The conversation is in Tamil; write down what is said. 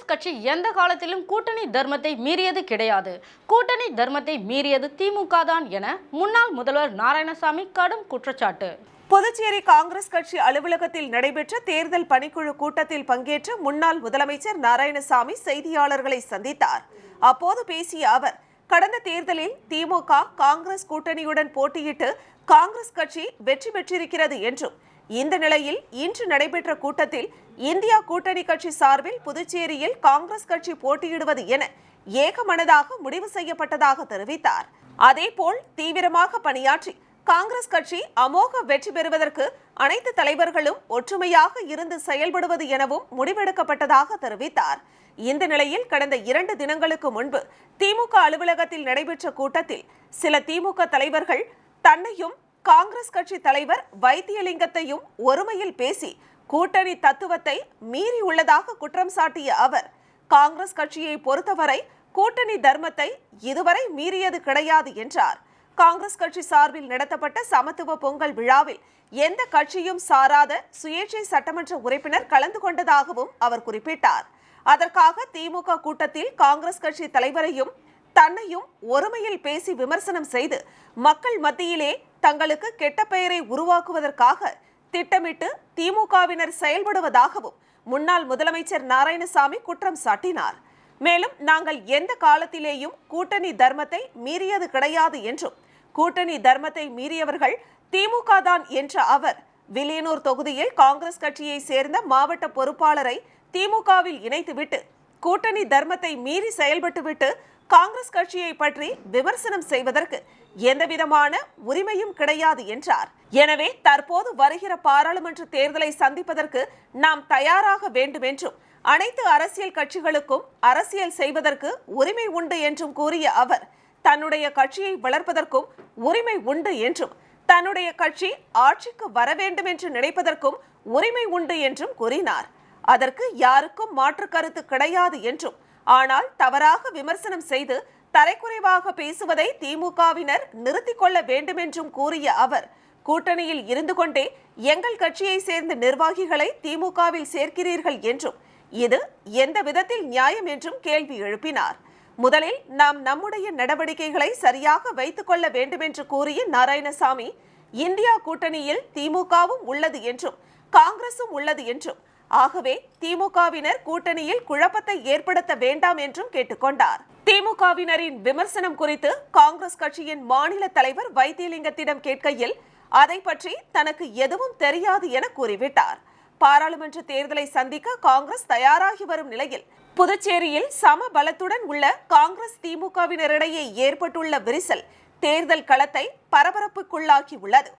காங்கிரஸ் கட்சி எந்த காலத்திலும் கூட்டணி தர்மத்தை மீறியது கிடையாது. கூட்டணி தர்மத்தை மீறியது திமுக தான் என முன்னாள் முதல்வர் நாராயணசாமி கடும் குற்றச்சாட்டு. புதுச்சேரி காங்கிரஸ் கட்சி அலுவலகத்தில் நடைபெற்ற தேர்தல் பணிக்குழு கூட்டத்தில் பங்கேற்ற முன்னாள் முதலமைச்சர் நாராயணசாமி செய்தியாளர்களை சந்தித்தார். அப்போது பேசிய அவர், கடந்த தேர்தலில் திமுக காங்கிரஸ் கூட்டணியுடன் போட்டியிட்டு காங்கிரஸ் கட்சி வெற்றி பெற்றிருக்கிறது என்றும், இந்த நிலையில் இன்று நடைபெற்ற கூட்டத்தில் இந்தியா கூட்டணி கட்சி சார்பில் புதுச்சேரியில் காங்கிரஸ் கட்சி போட்டியிடுவது என ஏகமனதாக முடிவு செய்யப்பட்டதாக தெரிவித்தார். அதேபோல் தீவிரமாக பணியாற்றி காங்கிரஸ் கட்சி அமோக வெற்றி பெறுவதற்கு அனைத்து தலைவர்களும் ஒற்றுமையாக இருந்து செயல்படுவது எனவும் முடிவெடுக்கப்பட்டதாக தெரிவித்தார். இந்த நிலையில் கடந்த 2 தினங்களுக்கு முன்பு திமுக அலுவலகத்தில் நடைபெற்ற கூட்டத்தில் சில திமுக தலைவர்கள் தன்னையும் காங்கிரஸ் கட்சி தலைவர் வைத்தியலிங்கத்தையும் ஒருமையில் பேசி கூட்டணி தத்துவத்தை மீறி உள்ளதாக குற்றம் சாட்டிய அவர், காங்கிரஸ் கட்சியை பொறுத்தவரை கூட்டணி தர்மத்தை இதுவரை மீறியது கிடையாது என்றார். காங்கிரஸ் கட்சி சார்பில் நடத்தப்பட்ட சமத்துவ பொங்கல் விழாவில் எந்த கட்சியும் சாராத சுயேட்சை சட்டமன்ற உறுப்பினர் கலந்து கொண்டதாகவும் அவர் குறிப்பிட்டார். அதற்காக திமுக கூட்டத்தில் காங்கிரஸ் கட்சி தலைவரையும் தன்னையும் ஒருமையில் பேசி விமர்சனம் செய்து மக்கள் மத்தியிலே தங்களுக்கு கெட்ட பெயரை உருவாக்குவதற்காக திட்டமிட்டு திமுகவினர் செயல்படுவதாகவும் முன்னாள் முதலமைச்சர் நாராயணசாமி குற்றம் சாட்டினார். மேலும், நாங்கள் எந்த காலத்திலேயும் கூட்டணி தர்மத்தை மீறியது கிடையாது என்றும், கூட்டணி தர்மத்தை மீறியவர்கள் திமுக தான் என்ற அவர், வில்லியனூர் தொகுதியில் காங்கிரஸ் கட்சியை சேர்ந்த மாவட்ட பொறுப்பாளரை திமுகவில் இணைத்துவிட்டு கூட்டணி தர்மத்தை மீறி செயல்பட்டுவிட்டு காங்கிரஸ் கட்சியை பற்றி விமர்சனம் செய்வதற்கு எந்தவிதமான உரிமையும் கிடையாது என்றார். எனவே தற்போது வருகிற பாராளுமன்ற தேர்தலை சந்திப்பதற்கு நாம் தயாராக வேண்டும் என்றும், அனைத்து அரசியல் கட்சிகளுக்கும் அரசியல் செய்வதற்கு உரிமை உண்டு என்றும் கூறிய அவர், தன்னுடைய கட்சியை வளர்ப்பதற்கும் உரிமை உண்டு என்றும், தன்னுடைய கட்சி ஆட்சிக்கு வர வேண்டும் என்று நினைப்பதற்கும் உரிமை உண்டு என்றும் கூறினார். அதற்கு யாருக்கும் மாற்று கருத்து கிடையாது என்றும், ஆனால் தவறாக விமர்சனம் செய்து தரைக்குறைவாக பேசுவதை திமுகவினர் நிறுத்திக் கொள்ள வேண்டும் என்றும் கூறிய அவர், கூட்டணியில் இருந்து கொண்டே எங்கள் கட்சியை சேர்ந்த நிர்வாகிகளை திமுகவில் சேர்க்கிறீர்கள் என்றும், இது எந்த விதத்தில் நியாயம் என்றும் கேள்வி எழுப்பினார். முதலில் நாம் நம்முடைய நடவடிக்கைகளை சரியாக வைத்துக் கொள்ள வேண்டும் என்று கூறிய நாராயணசாமி, இந்தியா கூட்டணியில் திமுகவும் உள்ளது என்றும் காங்கிரசும் உள்ளது என்றும், ஆகவே திமுகவினர் கூட்டணியில் குழப்பத்தை ஏற்படுத்த வேண்டாம் என்றும் கேட்டுக்கொண்டார். திமுகவினரின் விமர்சனம் குறித்து காங்கிரஸ் கட்சியின் மாநில தலைவர் வைத்தியலிங்கத்திடம் கேட்கையில், அதை பற்றி தனக்கு எதுவும் தெரியாது என கூறிவிட்டார். பாராளுமன்ற தேர்தலை சந்திக்க காங்கிரஸ் தயாராகி வரும் நிலையில் புதுச்சேரியில் சம பலத்துடன் உள்ள காங்கிரஸ் திமுகவினரிடையே ஏற்பட்டுள்ள விரிசல் தேர்தல் களத்தை பரபரப்புக்குள்ளாக்கி உள்ளது.